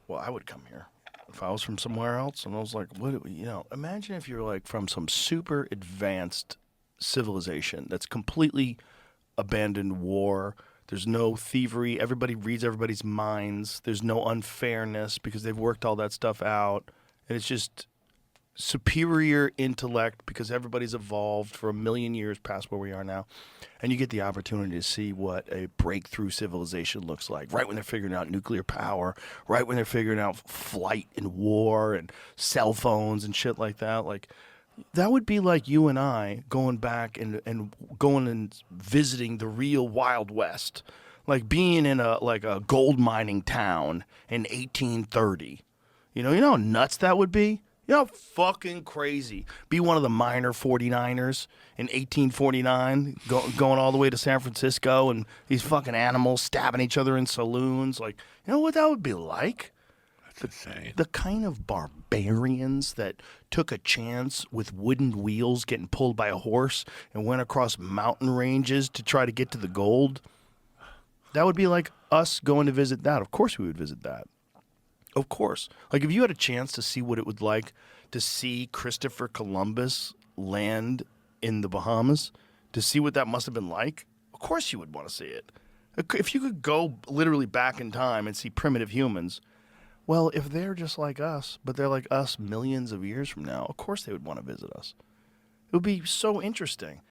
well, I would come here if I was from somewhere else. And I was like, what, imagine if you're like from some super advanced civilization that's completely abandoned war. There's no thievery. Everybody reads everybody's minds. There's no unfairness because they've worked all that stuff out. And it's just superior intellect because everybody's evolved for a million years past where we are now. And you get the opportunity to see what a breakthrough civilization looks like right when they're figuring out nuclear power, right when they're figuring out flight and war and cell phones and shit like that. Like, that would be like you and I going back and going and visiting the real Wild West. Like being in a gold mining town in 1830. You know how nuts that would be? You know how fucking crazy. Be one of the minor 49ers in 1849, going all the way to San Francisco, and these fucking animals stabbing each other in saloons. Like, you know what that would be like? That's insane. The kind of barbarians that took a chance with wooden wheels getting pulled by a horse and went across mountain ranges to try to get to the gold. That would be like us going to visit that. Of course we would visit that. Of course. Like if you had a chance to see what it would like to see Christopher Columbus land in the Bahamas, to see what that must have been like, of course you would want to see it. If you could go literally back in time and see primitive humans, well, if they're just like us, but they're like us millions of years from now, of course they would want to visit us. It would be so interesting.